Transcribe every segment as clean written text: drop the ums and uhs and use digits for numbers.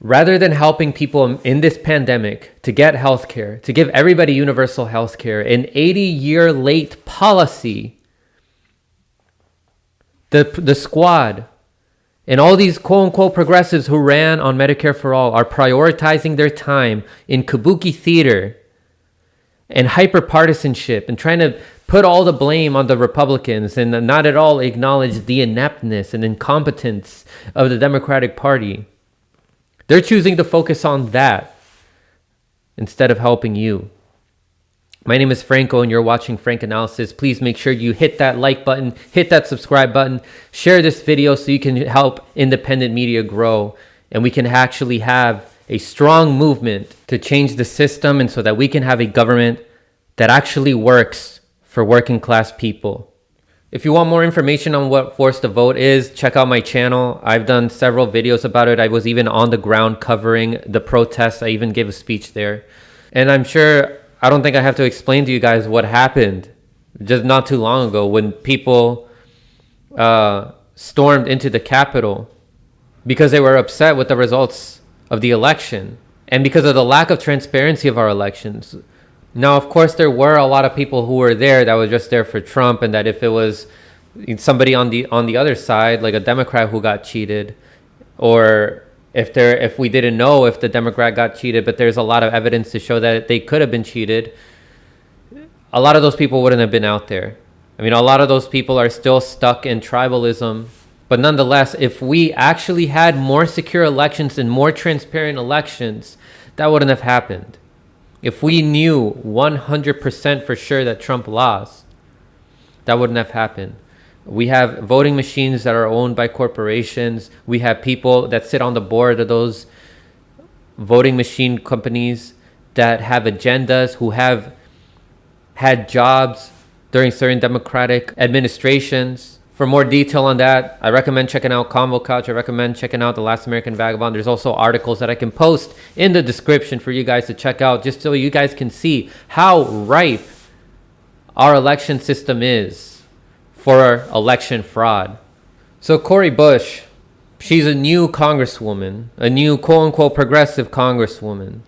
Rather than helping people in this pandemic to get healthcare, to give everybody universal healthcare, an 80-year late policy, the squad and all these quote-unquote progressives who ran on Medicare for All are prioritizing their time in kabuki theater and hyper-partisanship and trying to put all the blame on the Republicans and not at all acknowledge the ineptness and incompetence of the Democratic Party. They're choosing to focus on that instead of helping you. My name is Franco and you're watching Frank Analysis. Please make sure you hit that like button, hit that subscribe button, share this video so you can help independent media grow and we can actually have a strong movement to change the system and so that we can have a government that actually works for working class people. If you want more information on what Force the Vote is, check out my channel. I've done several videos about it. I was even on the ground covering the protests. I even gave a speech there. And I don't think I have to explain to you guys what happened just not too long ago when people stormed into the Capitol because they were upset with the results of the election and because of the lack of transparency of our elections. Now, of course, there were a lot of people who were there that was just there for Trump, and that if it was somebody on the other side, like a Democrat who got cheated, or if we didn't know if the Democrat got cheated, but there's a lot of evidence to show that they could have been cheated, a lot of those people wouldn't have been out there. I mean, a lot of those people are still stuck in tribalism. But nonetheless, if we actually had more secure elections and more transparent elections, that wouldn't have happened. If we knew 100% for sure that Trump lost, that wouldn't have happened. We have voting machines that are owned by corporations. We have people that sit on the board of those voting machine companies that have agendas, who have had jobs during certain Democratic administrations. For more detail on that, I recommend checking out Convo Couch. I recommend checking out The Last American Vagabond. There's also articles that I can post in the description for you guys to check out, just so you guys can see how ripe our election system is for election fraud. So Cori Bush, she's a new congresswoman, a new quote-unquote progressive congresswoman,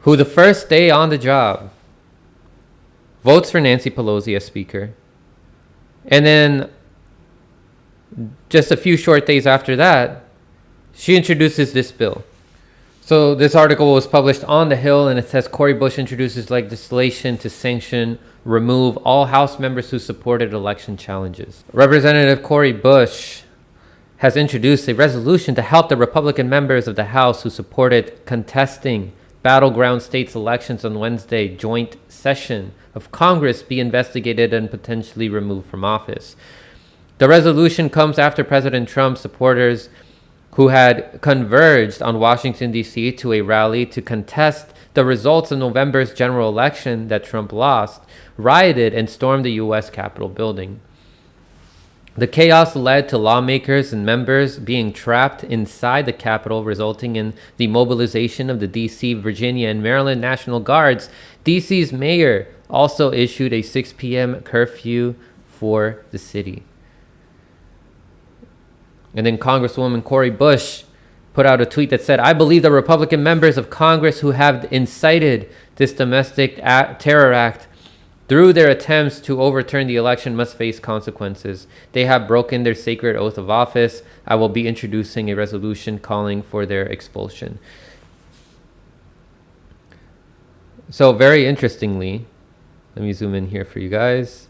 who the first day on the job votes for Nancy Pelosi as speaker. And then just a few short days after that, she introduces this bill. So this article was published on The Hill, and it says Cori Bush introduces legislation to remove all House members who supported election challenges. Representative Cori Bush has introduced a resolution to help the Republican members of the House who supported contesting battleground states elections on Wednesday joint session of Congress be investigated and potentially removed from office. The resolution comes after President Trump's supporters, who had converged on Washington, D.C. to a rally to contest the results of November's general election that Trump lost, rioted and stormed the U.S. Capitol building. The chaos led to lawmakers and members being trapped inside the Capitol, resulting in the mobilization of the D.C., Virginia, and Maryland National Guards. D.C.'s mayor also issued a 6 p.m. curfew for the city. And then Congresswoman Cori Bush put out a tweet that said, "I believe the Republican members of Congress who have incited this domestic terror act through their attempts to overturn the election must face consequences. They have broken their sacred oath of office. I will be introducing a resolution calling for their expulsion." So very interestingly, let me zoom in here for you guys.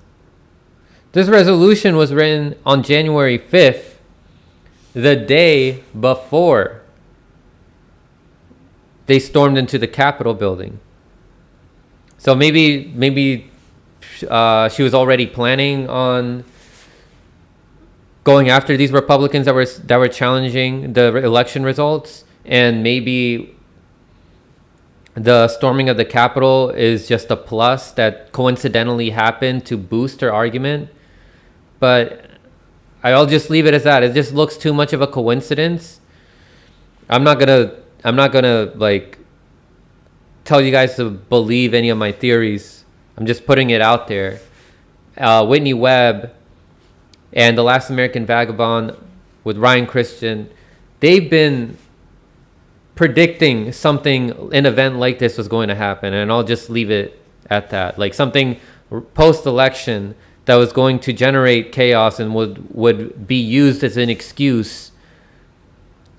This resolution was written on January 5th, the day before they stormed into the Capitol building. So maybe she was already planning on going after these Republicans that were challenging the election results, and maybe the storming of the Capitol is just a plus that coincidentally happened to boost her argument. But I'll just leave it as that. It just looks too much of a coincidence. I'm not gonna like tell you guys to believe any of my theories. I'm just putting it out there. Whitney Webb and The Last American Vagabond with Ryan Christian, they've been predicting something, an event like this was going to happen. And I'll just leave it at that. Like something post-election that was going to generate chaos and would be used as an excuse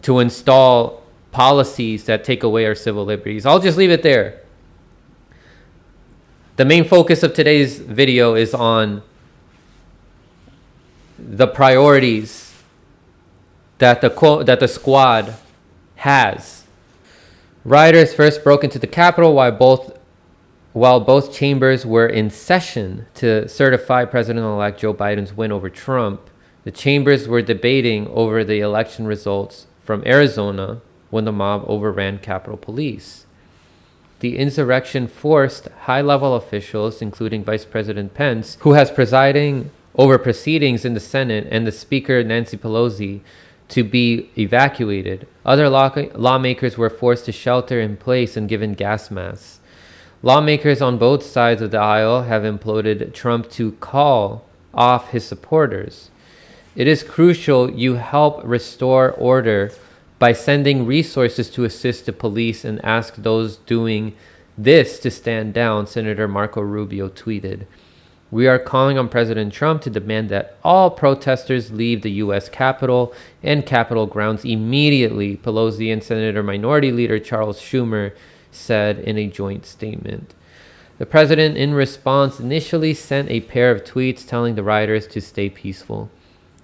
to install policies that take away our civil liberties. I'll just leave it there. The main focus of today's video is on the priorities that the squad has. Rioters first broke into the Capitol while both chambers were in session to certify President-elect Joe Biden's win over Trump. The chambers were debating over the election results from Arizona when the mob overran Capitol Police. The insurrection forced high-level officials, including Vice President Pence, who has presiding over proceedings in the Senate, and the Speaker, Nancy Pelosi, to be evacuated. Other lawmakers were forced to shelter in place and given gas masks. Lawmakers on both sides of the aisle have implored Trump to call off his supporters. It is crucial you help restore order by sending resources to assist the police and ask those doing this to stand down, Senator Marco Rubio tweeted. We are calling on President Trump to demand that all protesters leave the U.S. Capitol and Capitol grounds immediately, Pelosi and Senator Minority Leader Charles Schumer said in a joint statement. The president, in response, initially sent a pair of tweets telling the rioters to stay peaceful.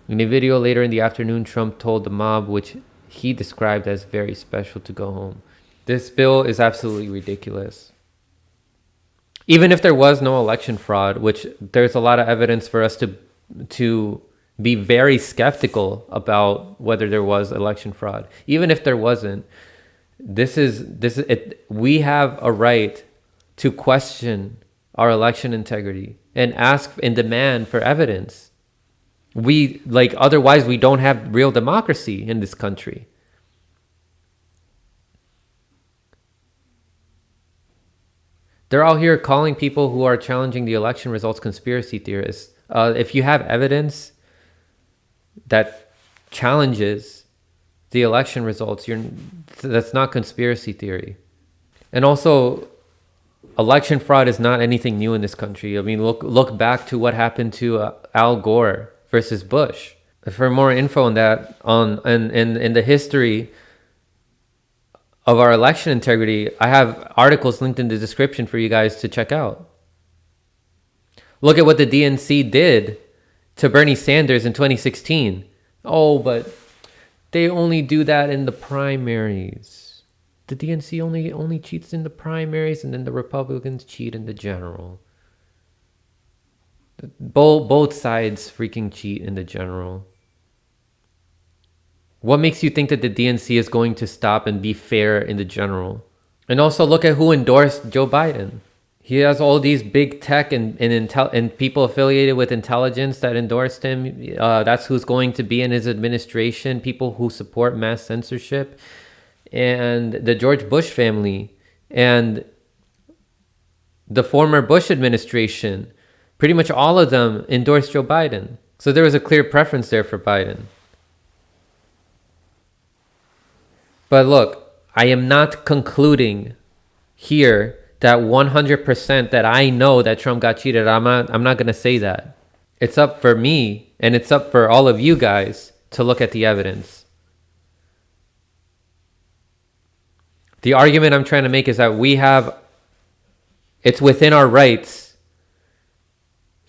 In a video later in the afternoon, Trump told the mob, which he described as very special, to go home. This bill is absolutely ridiculous. Even if there was no election fraud, which there's a lot of evidence for us to be very skeptical about whether there was election fraud. Even if there wasn't, we have a right to question our election integrity and ask and demand for evidence. Otherwise we don't have real democracy in this country. They're out here calling people who are challenging the election results conspiracy theorists. If you have evidence that challenges the election results, that's not conspiracy theory. And also, election fraud is not anything new in this country. I mean, look back to what happened to Al Gore versus Bush. For more info on that, in the history of our election integrity, I have articles linked in the description for you guys to check out. Look at what the DNC did to Bernie Sanders in 2016. Oh, but they only do that in the primaries. The DNC only cheats in the primaries, and then the Republicans cheat in the general. Both sides freaking cheat in the general. What makes you think that the DNC is going to stop and be fair in the general? And also look at who endorsed Joe Biden. He has all these big tech and people affiliated with intelligence that endorsed him. That's who's going to be in his administration. People who support mass censorship. And the George Bush family and the former Bush administration, pretty much all of them endorsed Joe Biden. So there was a clear preference there for Biden. But look, I am not concluding here that 100% that I know that Trump got cheated. I'm not going to say that. It's up for me, and it's up for all of you guys to look at the evidence. The argument I'm trying to make is that it's within our rights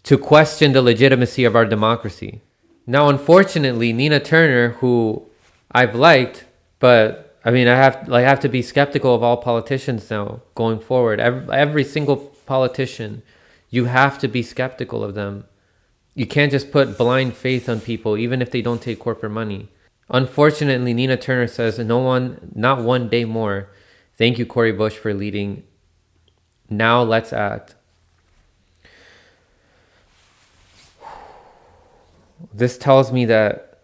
to question the legitimacy of our democracy. Now, unfortunately, Nina Turner, who I've liked, but I mean, I have to be skeptical of all politicians now going forward. Every single politician, you have to be skeptical of them. You can't just put blind faith on people, even if they don't take corporate money. Unfortunately, Nina Turner says, not one day more. Thank you, Cori Bush, for leading. Now let's act. This tells me that,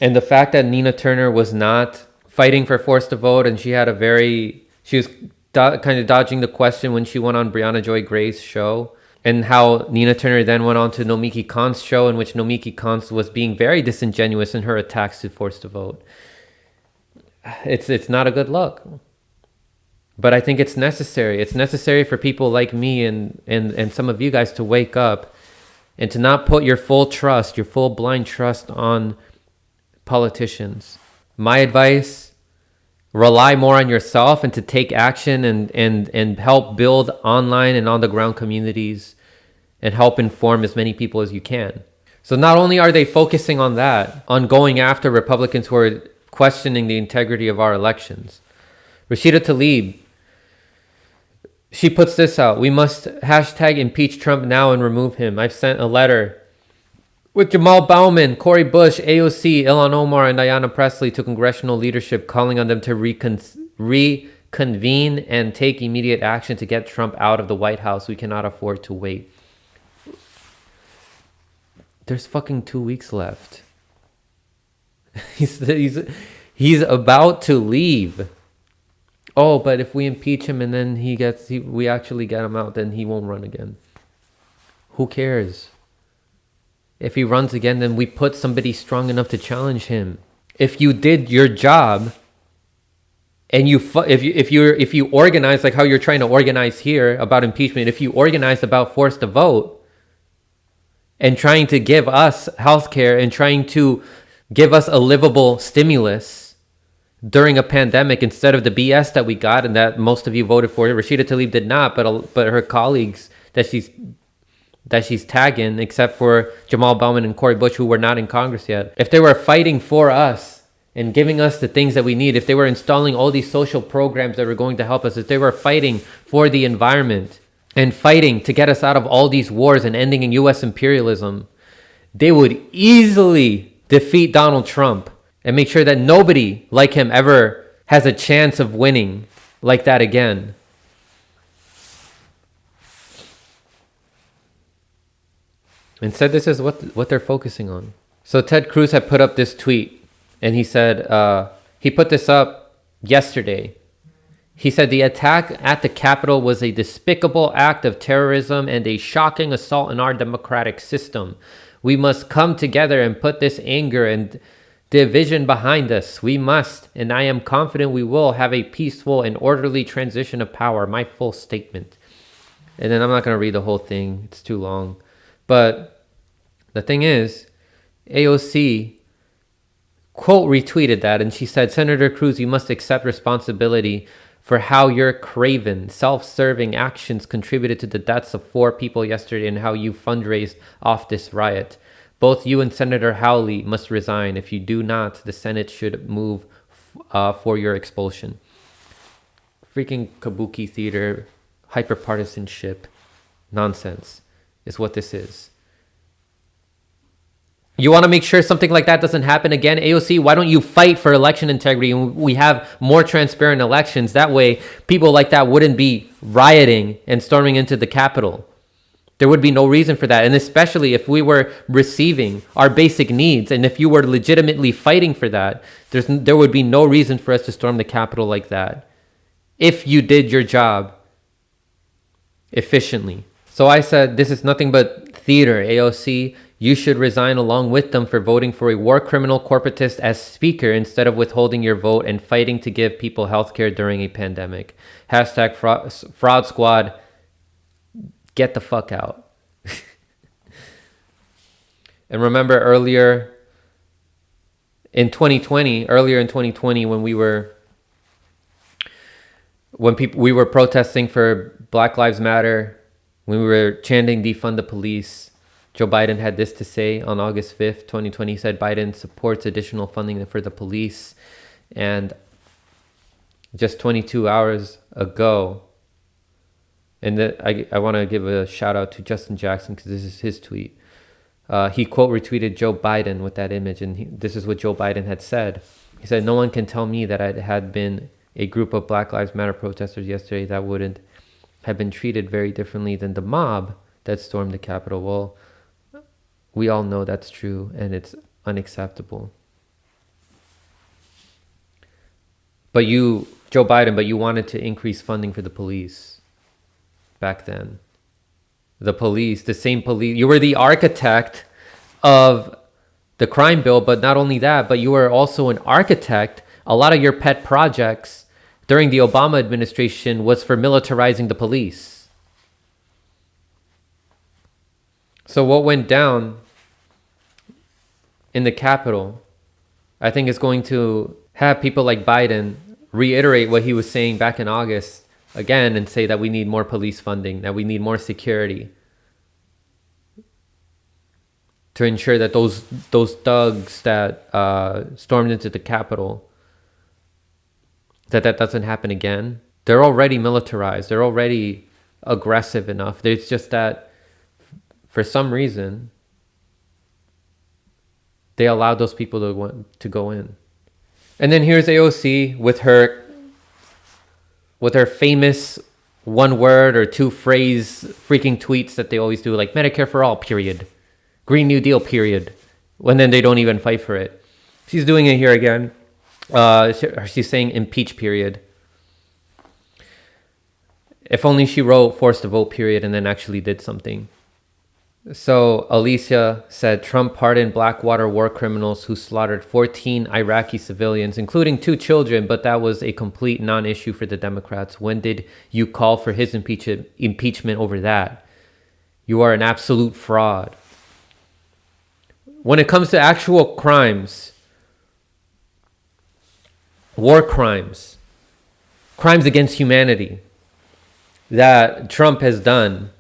and the fact that Nina Turner was not fighting for forced to vote, and she was kind of dodging the question when she went on Brianna Joy Gray's show, and how Nina Turner then went on to Nomiki Konst's show, in which Nomiki Konst was being very disingenuous in her attacks to forced to vote. it's not a good look. But I think it's necessary. It's necessary for people like me and some of you guys to wake up and to not put your full trust, your full blind trust on politicians. My advice, rely more on yourself and to take action and help build online and on the ground communities and help inform as many people as you can. So not only are they focusing on that, on going after Republicans who are questioning the integrity of our elections. Rashida Tlaib, she puts this out. We must hashtag impeach Trump now and remove him. I've sent a letter with Jamal Bowman, Cori Bush, AOC, Ilhan Omar, and Diana Presley to congressional leadership, calling on them to reconvene and take immediate action to get Trump out of the White House. We cannot afford to wait. There's fucking 2 weeks left. He's about to leave. Oh, but if we impeach him and then we actually get him out, then he won't run again. Who cares? If he runs again, then we put somebody strong enough to challenge him. If you did your job, and if you organize like how you're trying to organize here about impeachment, if you organize about forced to vote, and trying to give us healthcare and trying to give us a livable stimulus during a pandemic instead of the BS that we got and that most of you voted for. Rashida Tlaib did not, but her colleagues that she's tagging, except for Jamal Bowman and Cori Bush, who were not in Congress yet. If they were fighting for us and giving us the things that we need, if they were installing all these social programs that were going to help us, if they were fighting for the environment and fighting to get us out of all these wars and ending in U.S. imperialism, they would easily defeat Donald Trump and make sure that nobody like him ever has a chance of winning like that again. Instead, this is what they're focusing on. So Ted Cruz had put up this tweet, and he said, he put this up yesterday. He said the attack at the Capitol was a despicable act of terrorism and a shocking assault on our democratic system. We must come together and put this anger and division behind us. We must, and I am confident we will, have a peaceful and orderly transition of power. My full statement. And then I'm not going to read the whole thing. It's too long. But the thing is, AOC quote retweeted that, and she said, Senator Cruz, you must accept responsibility for how your craven, self-serving actions contributed to the deaths of 4 people yesterday and how you fundraised off this riot. Both you and Senator Hawley must resign. If you do not, the Senate should move for your expulsion. Freaking kabuki theater, hyper-partisanship nonsense is what this is. You want to make sure something like that doesn't happen again? AOC, why don't you fight for election integrity and we have more transparent elections? That way, people like that wouldn't be rioting and storming into the Capitol. There would be no reason for that. And especially if we were receiving our basic needs and if you were legitimately fighting for that, there would be no reason for us to storm the Capitol like that if you did your job efficiently. So I said, this is nothing but theater, AOC. You should resign along with them for voting for a war criminal corporatist as speaker instead of withholding your vote and fighting to give people healthcare during a pandemic. Hashtag fraud squad. Get the fuck out. And remember earlier in 2020 when we were protesting for Black Lives Matter, when we were chanting defund the police, Joe Biden had this to say on August 5th, 2020. He said Biden supports additional funding for the police. And just 22 hours ago, and I want to give a shout out to Justin Jackson because this is his tweet. He quote retweeted Joe Biden with that image. And this is what Joe Biden had said. He said, no one can tell me that I had been a group of Black Lives Matter protesters yesterday that wouldn't have been treated very differently than the mob that stormed the Capitol. Well, we all know that's true, and it's unacceptable. But you, Joe Biden, you wanted to increase funding for the police back then. The police, the same police. You were the architect of the crime bill, but not only that, but you were also an architect a lot of your pet projects during the Obama administration was for militarizing the police. So what went down in the Capitol, I think, is going to have people like Biden reiterate what he was saying back in August again and say that we need more police funding, that we need more security to ensure that those thugs that stormed into the Capitol, that doesn't happen again. They're already militarized. They're already aggressive enough. It's just that for some reason, they allowed those people to go in. And then here's AOC with her famous one word or two phrase freaking tweets that they always do, like Medicare for all, period. Green New Deal, period. When then they don't even fight for it. She's doing it here again. She's saying impeach, period. If only she wrote forced to vote, period, and then actually did something. So Alicia said Trump pardoned Blackwater war criminals who slaughtered 14 Iraqi civilians, including 2 children, but that was a complete non-issue for the Democrats. When did you call for his impeachment over that? You are an absolute fraud. When it comes to actual crimes, war crimes, crimes against humanity that Trump has done,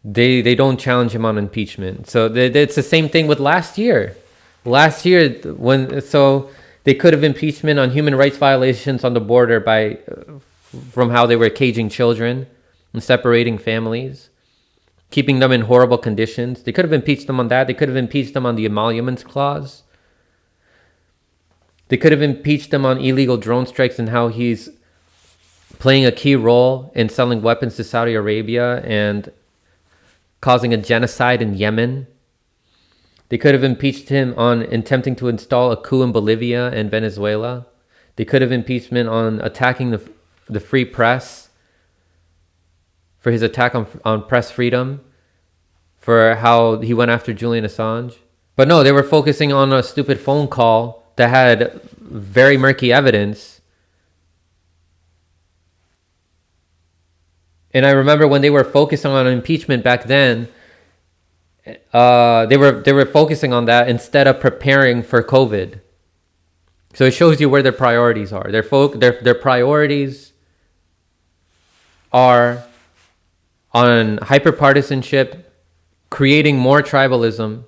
they don't challenge him on impeachment. So it's the same thing with last year. Last year, so they could have impeachment on human rights violations on the border from how they were caging children and separating families, keeping them in horrible conditions. They could have impeached them on that. They could have impeached them on the emoluments clause. They could have impeached them on illegal drone strikes and how he's playing a key role in selling weapons to Saudi Arabia and causing a genocide in Yemen. They could have impeached him on attempting to install a coup in Bolivia and Venezuela. They could have impeached him on attacking the free press, for his attack on press freedom, for how he went after Julian Assange. But no, they were focusing on a stupid phone call that had very murky evidence. And I remember when they were focusing on impeachment back then, they were focusing on that instead of preparing for COVID. So it shows you where their priorities are. Their priorities are on hyper-partisanship, creating more tribalism,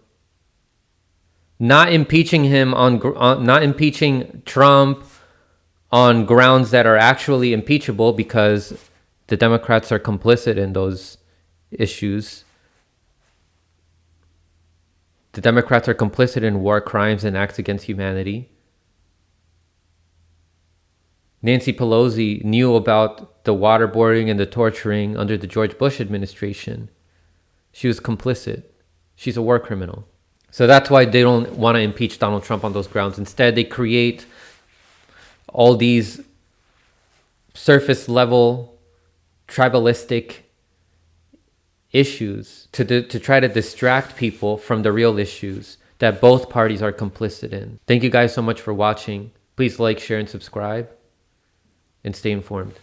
not impeaching Trump on grounds that are actually impeachable because the Democrats are complicit in those issues. The Democrats are complicit in war crimes and acts against humanity. Nancy Pelosi knew about the waterboarding and the torturing under the George Bush administration. She was complicit. She's a war criminal. So that's why they don't want to impeach Donald Trump on those grounds. Instead, they create all these surface level tribalistic issues to try to distract people from the real issues that both parties are complicit in. Thank you guys so much for watching. Please like, share, and subscribe, and stay informed.